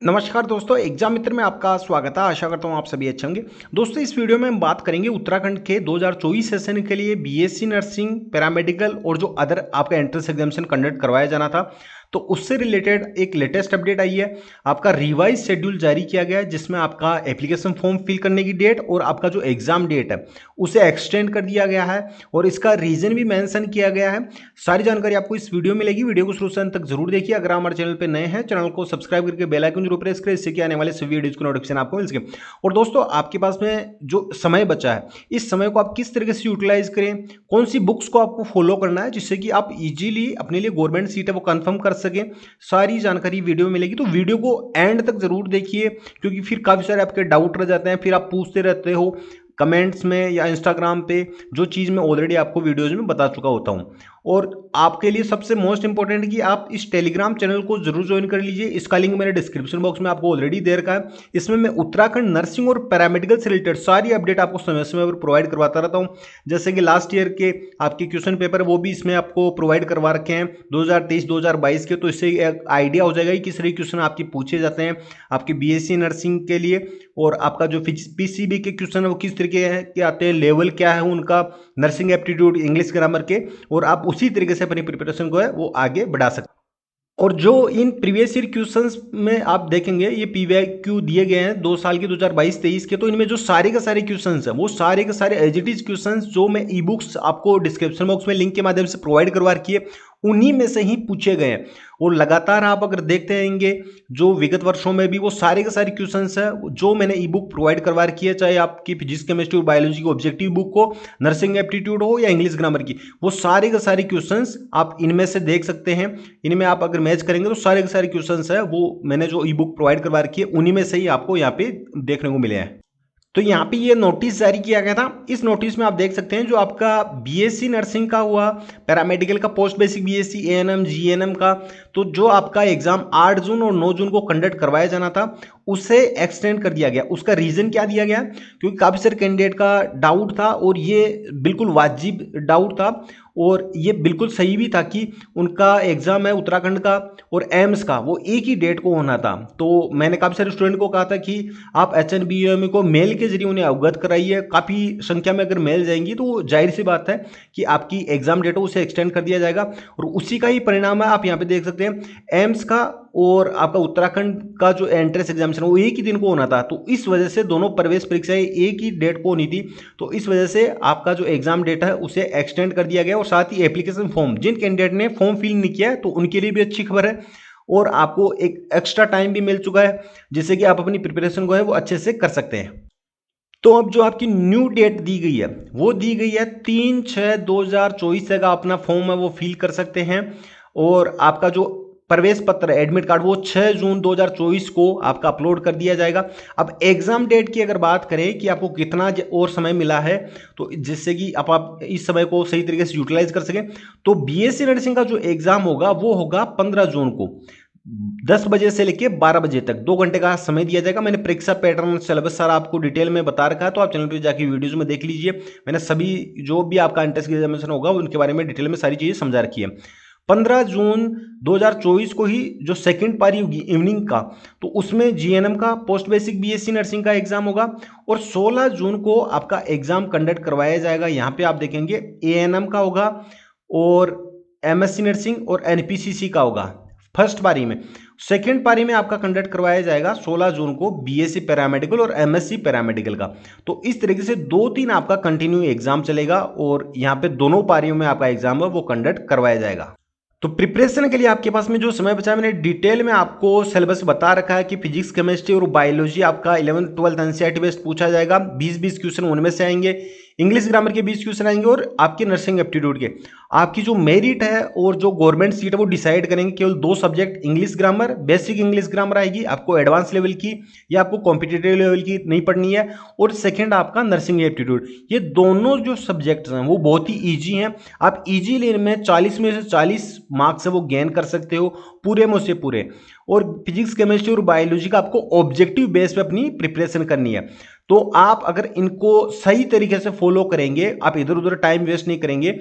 नमस्कार दोस्तों, एग्जाम मित्र में आपका स्वागत है। आशा करता हूँ आप सभी अच्छे होंगे। दोस्तों, इस वीडियो में हम बात करेंगे उत्तराखंड के 2024 सेशन के लिए बीएससी नर्सिंग, पैरामेडिकल और जो अदर आपका एंट्रेंस एग्जामिनेशन कंडक्ट करवाया जाना था, तो उससे रिलेटेड एक लेटेस्ट अपडेट आई है। आपका रिवाइज शेड्यूल जारी किया गया है, जिसमें आपका एप्लीकेशन फॉर्म फिल करने की डेट और आपका जो एग्जाम डेट है उसे एक्सटेंड कर दिया गया है और इसका रीजन भी मेंशन किया गया है। सारी जानकारी आपको इस वीडियो में मिलेगी। वीडियो को शुरू से अंत तक जरूर देखिए। अगर आप हमारे चैनल पर नए हैं, चैनल को सब्सक्राइब करके बेल आइकन जरूर प्रेस करें, इससे कि आने वाले सभी वीडियोज की नोटिफिकेशन आपको मिल सके। और दोस्तों, आपके पास में जो समय बचा है, इस समय को आप किस तरीके से यूटिलाइज करें, कौन सी बुक्स को आपको फॉलो करना है जिससे कि आप इजीली अपने लिए गवर्नमेंट सीट है वो कंफर्म कर सकें, सारी जानकारी वीडियो में मिलेगी। तो वीडियो को एंड तक जरूर देखिए, क्योंकि फिर काफी सारे आपके डाउट रह जाते हैं, फिर आप पूछते रहते हो कमेंट्स में या इंस्टाग्राम पे, जो चीज़ मैं ऑलरेडी आपको वीडियोज में बता चुका होता हूँ। और आपके लिए सबसे मोस्ट इंपॉर्टेंट कि आप इस टेलीग्राम चैनल को जरूर ज्वाइन कर लीजिए। इसका लिंक मैंने डिस्क्रिप्शन बॉक्स में आपको ऑलरेडी दे रखा है। इसमें मैं उत्तराखंड नर्सिंग और पैरामेडिकल से रिलेटेड सारी अपडेट आपको समय समय पर प्रोवाइड करवाता रहता हूँ। जैसे कि लास्ट ईयर के आपके क्वेश्चन पेपर वो भी इसमें आपको प्रोवाइड करवा रखे हैं 2023-2022 के, तो इससे एक आइडिया हो जाएगा कि किस तरह के क्वेश्चन आपके पूछे जाते हैं आपके बीएससी नर्सिंग के लिए। और आपका जो पीसीबी के क्वेश्चन है वो किस तरीके के आते हैं, लेवल क्या है उनका, नर्सिंग एप्टीट्यूड, इंग्लिश ग्रामर के, और आप उसी तरीके से अपनी प्रिपरेशन को है वो आगे बढ़ा सकते हैं। और जो इन प्रीवियस ईयर क्वेश्चंस में आप देखेंगे, ये पीवाईक्यू दिए गए हैं 2 साल के 2022-23 के, तो इनमें जो सारे के सारे क्वेश्चंस हैं वो सारे के सारे एज इट इज क्वेश्चंस जो मैं ई बुक्स आपको डिस्क्रिप्शन बॉक्स में लिंक के माध्यम से प्रोवाइड करवा रखी है, उन्हीं में से ही पूछे गए हैं। और लगातार आप अगर देखते रहेंगे जो विगत वर्षों में भी वो सारे के सारे क्वेश्चंस हैं जो मैंने ई बुक प्रोवाइड करवा रखी है, चाहे आपकी फिजिक्स, केमिस्ट्री और बायोलॉजी की ऑब्जेक्टिव बुक हो, नर्सिंग एप्टीट्यूड हो या इंग्लिश ग्रामर की, वो सारे के सारे क्वेश्चंस आप इनमें से देख सकते हैं। इनमें आप अगर मैच करेंगे तो सारे के सारे क्वेश्चंस है वो मैंने जो ई बुक प्रोवाइड करवा रखी है उन्हीं में से ही आपको यहाँ पे देखने को मिले हैं। तो यहाँ पे ये नोटिस जारी किया गया था। इस नोटिस में आप देख सकते हैं जो आपका बीएससी नर्सिंग का हुआ, पैरामेडिकल का, post basic BSc, ANM, GNM का, तो जो आपका एग्जाम 8 जून और 9 जून को कंडक्ट करवाया जाना था उसे एक्सटेंड कर दिया गया। उसका रीजन क्या दिया गया, क्योंकि काफी सारे कैंडिडेट का डाउट था और ये बिल्कुल वाजिब डाउट था और ये बिल्कुल सही भी था कि उनका एग्जाम है उत्तराखंड का और एम्स का वो एक ही डेट को होना था। तो मैंने काफ़ी सारे स्टूडेंट को कहा था कि आप एचएनबीयूएमई को मेल के जरिए उन्हें अवगत कराइए। काफ़ी संख्या में अगर मेल जाएंगी तो जाहिर सी बात है कि आपकी एग्जाम डेट हो उसे एक्सटेंड कर दिया जाएगा और उसी का ही परिणाम है। आप यहाँ पे देख सकते हैं एम्स का और आपका उत्तराखंड का जो एंट्रेंस एग्जामिनेशन वो एक ही दिन को होना था, तो इस वजह से दोनों प्रवेश परीक्षाएं एक ही डेट को होनी थी। तो इस वजह से आपका जो एग्जाम डेट है उसे एक्सटेंड कर दिया गया और साथ ही एप्लीकेशन फॉर्म, जिन कैंडिडेट ने फॉर्म फिल नहीं किया है तो उनके लिए भी अच्छी खबर है और आपको एक एक्स्ट्रा टाइम भी मिल चुका है जिससे कि आप अपनी प्रिपरेशन को है वो अच्छे से कर सकते हैं। तो अब जो आपकी न्यू डेट दी गई है वो दी गई है 3/6/2024 तक आप अपना फॉर्म है वो फिल कर सकते हैं और आपका जो प्रवेश पत्र, एडमिट कार्ड, वो 6 जून 2024 को आपका अपलोड कर दिया जाएगा। अब एग्जाम डेट की अगर बात करें कि आपको कितना और समय मिला है, तो जिससे कि आप इस समय को सही तरीके से यूटिलाइज कर सकें, तो बीएससी नर्सिंग का जो एग्जाम होगा वो होगा 15 जून को 10 बजे से लेके 12 बजे तक 2 घंटे का समय दिया जाएगा। मैंने परीक्षा पैटर्न, सिलेबस सारा आपको डिटेल में बता रखा है, तो आप चैनल पे जाके वीडियोज में देख लीजिए। मैंने सभी जो भी आपका एंट्रेंस एग्जामिनेशन होगा उनके बारे में डिटेल में सारी चीज़ें समझा रखी है। 15 जून 2024 को ही जो सेकंड पारी होगी इवनिंग का, तो उसमें जीएनएम का, पोस्ट बेसिक बीएससी नर्सिंग का एग्जाम होगा और 16 जून को आपका एग्जाम कंडक्ट करवाया जाएगा। यहाँ पे आप देखेंगे एएनएम का होगा और एमएससी नर्सिंग और एनपीसीसी का होगा फर्स्ट पारी में। सेकेंड पारी में आपका कंडक्ट करवाया जाएगा 16 जून को बीएससी पैरामेडिकल और एमएससी पैरामेडिकल का। तो इस तरीके से 2-3 आपका कंटिन्यू एग्जाम चलेगा और यहाँ पे दोनों पारियों में आपका एग्जाम है वो कंडक्ट करवाया जाएगा। तो प्रिपरेशन के लिए आपके पास में जो समय बचा है, मैंने डिटेल में आपको सिलेबस बता रखा है कि फिजिक्स, केमिस्ट्री और बायोलॉजी आपका 11th 12th एनसीईआरटी बेस्ड पूछा जाएगा। 20-20 क्वेश्चन उनमें से आएंगे, इंग्लिश ग्रामर के 20 क्वेश्चन आएंगे और आपकी नर्सिंग एप्टीट्यूड के। आपकी जो मेरिट है और जो गवर्नमेंट सीट है वो डिसाइड करेंगे केवल 2 subject, English grammar, basic English grammar आएगी आपको एडवांस लेवल की या आपको कॉम्पिटिटिव लेवल की नहीं पढ़नी है, और सेकंड आपका नर्सिंग एप्टीट्यूड। ये दोनों जो सब्जेक्ट्स हैं वो बहुत ही ईजी हैं। आप ईजी लेन में 40 में से 40 मार्क्स है वो गेन कर सकते हो पूरे में से पूरे। और फिजिक्स, केमिस्ट्री और बायोलॉजी का आपको ऑब्जेक्टिव बेस पे अपनी प्रिपरेशन करनी है। तो आप अगर इनको सही तरीके से फॉलो करेंगे, आप इधर उधर टाइम वेस्ट नहीं करेंगे,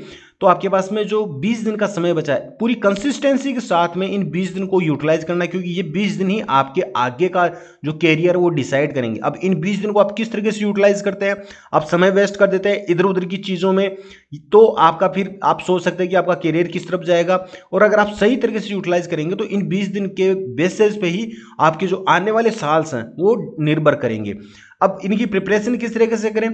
तो आपके पास में जो 20 दिन का समय बचा है, पूरी कंसिस्टेंसी के साथ में इन 20 दिन को यूटिलाइज करना है, क्योंकि ये 20 दिन ही आपके आगे का जो कैरियर वो डिसाइड करेंगे। अब इन 20 दिन को आप किस तरीके से यूटिलाइज करते हैं, आप समय वेस्ट कर देते हैं इधर उधर की चीज़ों में, तो आपका फिर आप सोच सकते हैं कि आपका कैरियर किस तरफ जाएगा। और अगर आप सही तरीके से यूटिलाइज करेंगे तो इन 20 दिन के बेसिस पे ही आपके जो आने वाले साल्स हैं वो निर्भर करेंगे। अब इनकी प्रिपरेशन किस तरीके से करें,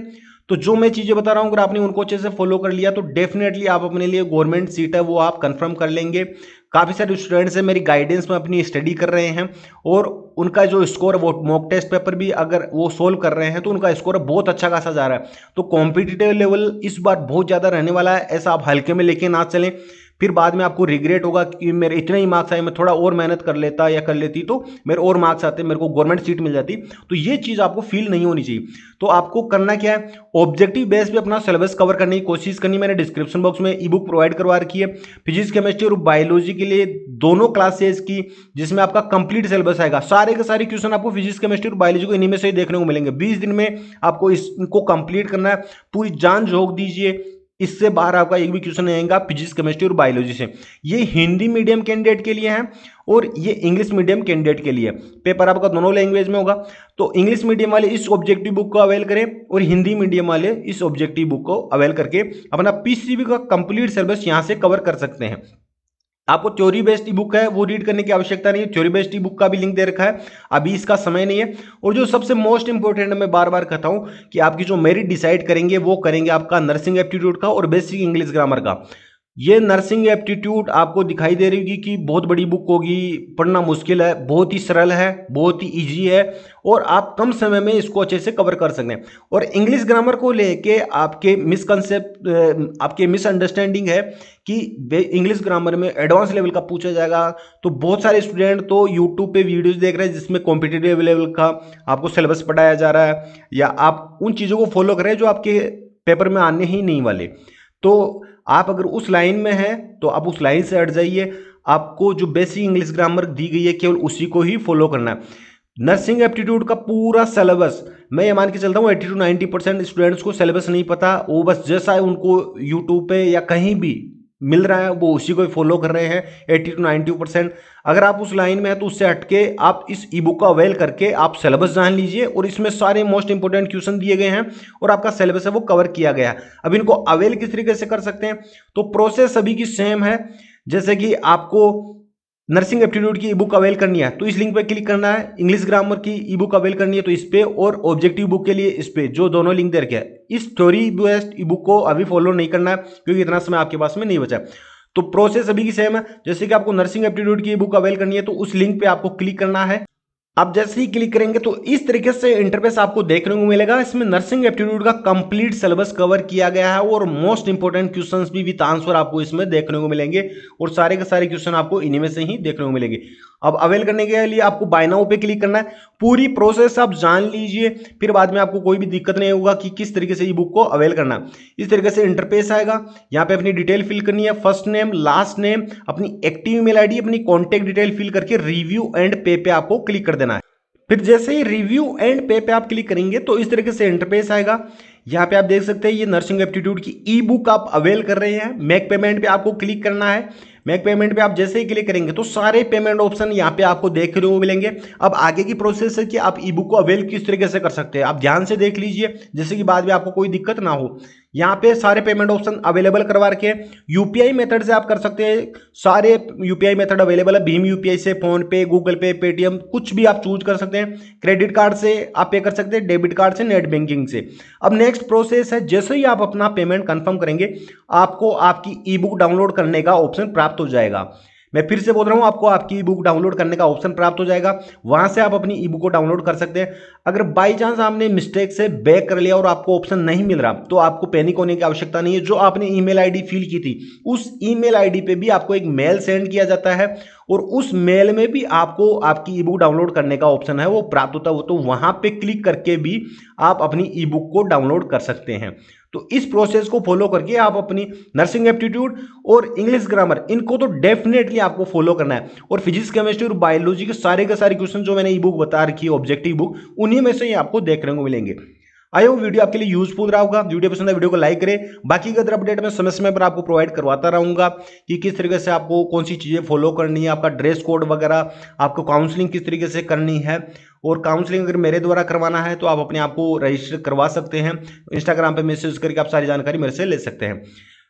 तो जो मैं चीज़ें बता रहा हूँ अगर आपने उनको अच्छे से फॉलो कर लिया तो डेफिनेटली आप अपने लिए गवर्नमेंट सीट है वो आप कंफर्म कर लेंगे। काफ़ी सारे स्टूडेंट्स हैं मेरी गाइडेंस में अपनी स्टडी कर रहे हैं और उनका जो स्कोर वो मॉक टेस्ट पेपर भी अगर वो सोल्व कर रहे हैं तो उनका स्कोर बहुत अच्छा खासा जा रहा है। तो कॉम्पिटिटिव लेवल इस बार बहुत ज़्यादा रहने वाला है, ऐसा आप हल्के में लेके ना चलें, फिर बाद में आपको रिग्रेट होगा कि मेरे इतने ही मार्क्स आए, मैं थोड़ा और मेहनत कर लेता या कर लेती तो मेरे और मार्क्स आते, मेरे को गवर्नमेंट सीट मिल जाती। तो ये चीज़ आपको फील नहीं होनी चाहिए। तो आपको करना क्या है, ऑब्जेक्टिव बेस पे अपना सिलेबस कवर करने की कोशिश करनी। मैंने डिस्क्रिप्शन बॉक्स में ई बुक प्रोवाइड करवा रखी है फिजिक्स केमिस्ट्री और बायोलॉजी के लिए दोनों क्लासेज की, जिसमें आपका कंप्लीट सिलेबस आएगा। सारे के सारे क्वेश्चन आपको फिजिक्स केमिस्ट्री और बायोलॉजी को इन्हीं में से ही देखने को मिलेंगे। 20 दिन में आपको इनको कंप्लीट करना है, पूरी जान झोंक दीजिए, इससे बाहर आपका एक भी क्वेश्चन नहीं आएगा फिजिक्स केमिस्ट्री और बायोलॉजी से। ये हिंदी मीडियम कैंडिडेट के लिए है और ये इंग्लिश मीडियम कैंडिडेट के लिए। पेपर आपका दोनों लैंग्वेज में होगा, तो इंग्लिश मीडियम वाले इस ऑब्जेक्टिव बुक को अवेल करें और हिंदी मीडियम वाले इस ऑब्जेक्टिव बुक को अवेल करके अपना पीसीबी का कंप्लीट सिलेबस यहां से कवर कर सकते हैं। आपको थ्योरी बेस्ड ई बुक है वो रीड करने की आवश्यकता नहीं है, थ्योरी बेस्ड ई बुक का भी लिंक दे रखा है, अभी इसका समय नहीं है। और जो सबसे मोस्ट इंपॉर्टेंट मैं बार बार कहता हूं कि आपकी जो मेरिट डिसाइड करेंगे वो करेंगे आपका नर्सिंग एप्टीट्यूड का और बेसिक इंग्लिश ग्रामर का। ये नर्सिंग एप्टीट्यूड आपको दिखाई दे रही होगी कि बहुत बड़ी बुक होगी, पढ़ना मुश्किल है, बहुत ही सरल है, बहुत ही इजी है और आप कम समय में इसको अच्छे से कवर कर सकते हैं। और इंग्लिश ग्रामर को लेके आपके मिसकंसेप्ट, आपके मिसअंडरस्टैंडिंग है कि इंग्लिश ग्रामर में एडवांस लेवल का पूछा जाएगा। तो बहुत सारे स्टूडेंट तो यूट्यूब पे वीडियोस देख रहे हैं जिसमें कॉम्पिटिटिव लेवल का आपको सिलेबस पढ़ाया जा रहा है, या आप उन चीज़ों को फॉलो कर रहे हैं जो आपके पेपर में आने ही नहीं वाले। तो आप अगर उस लाइन में हैं तो आप उस लाइन से हट जाइए। आपको जो बेसिक इंग्लिश ग्रामर दी गई है केवल उसी को ही फॉलो करना है। नर्सिंग एप्टीट्यूड का पूरा सिलेबस मैं ये मान के चलता हूँ 80 to 90% स्टूडेंट्स को सिलेबस नहीं पता, वो बस जैसा है उनको यूट्यूब पे या कहीं भी मिल रहा है वो उसी को फॉलो कर रहे हैं 80 to 90%। अगर आप उस लाइन में हैं तो उससे हटके आप इस ई बुक का अवेल करके आप सिलेबस जान लीजिए और इसमें सारे मोस्ट इंपोर्टेंट क्वेश्चन दिए गए हैं और आपका सिलेबस है वो कवर किया गया है। अब इनको अवेल किस तरीके से कर सकते हैं, तो प्रोसेस सभी की सेम है। जैसे कि आपको नर्सिंग एप्टीट्यूड की ई बुक अवेल करनी है तो इस लिंक पे क्लिक करना है, इंग्लिश ग्रामर की ई बुक अवेल करनी है तो इस पे, और ऑब्जेक्टिव बुक के लिए इस पे, जो दोनों लिंक दे रखे हैं। इस थ्योरी बेस्ड ई बुक को अभी फॉलो नहीं करना है क्योंकि इतना समय आपके पास में नहीं बचा। तो प्रोसेस अभी की सेम है। जैसे कि आपको नर्सिंग एप्टीट्यूड की बुक अवेल करनी है तो उस लिंक पे आपको क्लिक करना है। आप जैसे ही क्लिक करेंगे तो इस तरीके से इंटरफेस आपको देखने को मिलेगा। इसमें नर्सिंग एप्टीट्यूड का कंप्लीट सिलेबस कवर किया गया है और मोस्ट इंपोर्टेंट क्वेश्चंस भी विद आंसर आपको इसमें देखने को मिलेंगे और सारे के सारे क्वेश्चन आपको इन्हीं में से ही देखने को मिलेंगे। अब अवेल करने के लिए आपको बाय नाउ पे क्लिक करना है। पूरी प्रोसेस आप जान लीजिए, फिर बाद में आपको कोई भी दिक्कत नहीं होगा कि किस तरीके से ई बुक को अवेल करना है। इस तरीके से इंटरफेस आएगा, यहाँ पे अपनी डिटेल फिल करनी है, फर्स्ट नेम, लास्ट नेम, अपनी एक्टिव ईमेल आईडी, अपनी कॉन्टैक्ट डिटेल फिल करके रिव्यू एंड पे पे आपको क्लिक कर देना है। फिर जैसे ही रिव्यू एंड पे पे आप क्लिक करेंगे तो इस तरीके से इंटरफेस आएगा। यहाँ पे आप देख सकते हैं ये नर्सिंग एप्टीट्यूड की ई बुक आप अवेल कर रहे हैं। मेक पेमेंट पे आपको क्लिक करना है। मेक पेमेंट पे आप जैसे ही क्लिक करेंगे तो सारे पेमेंट ऑप्शन यहाँ पे आपको देखने को मिलेंगे। अब आगे की प्रोसेस है कि आप ई बुक को अवेल किस तरीके से कर सकते हैं, आप ध्यान से देख लीजिए जिससे कि बाद में आपको कोई दिक्कत ना हो। यहाँ पे सारे पेमेंट ऑप्शन अवेलेबल करवा रखे हैं। यूपीआई मेथड से आप कर सकते हैं, सारे यूपीआई मेथड अवेलेबल है। भीम यूपीआई से, फोन पे, गूगल पे, पेटीएम, कुछ भी आप चूज कर सकते हैं। क्रेडिट कार्ड से आप पे कर सकते हैं, डेबिट कार्ड से, नेट बैंकिंग से। अब नेक्स्ट प्रोसेस है, जैसे ही आप अपना पेमेंट कंफर्म करेंगे आपको आपकी ई बुक डाउनलोड करने का ऑप्शन प्राप्त हो जाएगा। मैं फिर से बोल रहा हूं, आपको आपकी ई बुक डाउनलोड करने का ऑप्शन प्राप्त हो जाएगा। वहां से आप अपनी ई बुक को डाउनलोड कर सकते हैं। अगर बाई चांस आपने मिस्टेक से बैक कर लिया और आपको ऑप्शन नहीं मिल रहा तो आपको पैनिक होने की आवश्यकता नहीं है। जो आपने ईमेल आईडी फिल की थी उस ईमेल आईडी पे भी आपको एक मेल सेंड किया जाता है और उस मेल में भी आपको आपकी ई बुक डाउनलोड करने का ऑप्शन है वो प्राप्त होता है। तो वहां पे क्लिक करके भी आप अपनी ई बुक को डाउनलोड कर सकते हैं। तो इस प्रोसेस को फॉलो करके आप अपनी नर्सिंग एप्टीट्यूड और इंग्लिश ग्रामर इनको तो डेफिनेटली आपको फॉलो करना है। और फिजिक्स, केमिस्ट्री और बायोलॉजी के सारे क्वेश्चन जो मैंने ई बुक बता रखी है ऑब्जेक्टिव बुक, उन्हीं में से ही आपको देखने को मिलेंगे। आई होप वीडियो आपके लिए यूजफुल रहा होगा। वीडियो पसंद है वीडियो को लाइक करें। बाकी की अदर अपडेट मैं समय समय पर आपको प्रोवाइड करवाता रहूंगा कि किस तरीके से आपको कौन सी चीज़ें फॉलो करनी है, आपका ड्रेस कोड वगैरह, आपको काउंसलिंग किस तरीके से करनी है। और काउंसलिंग अगर मेरे द्वारा करवाना है तो आप अपने आप को रजिस्टर करवा सकते हैं। इंस्टाग्राम पर मैसेज करके आप सारी जानकारी मेरे से ले सकते हैं।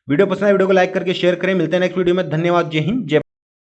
वीडियो पसंद है वीडियो को लाइक करके शेयर करें। मिलते हैं नेक्स्ट वीडियो में। धन्यवाद। जय हिंद जय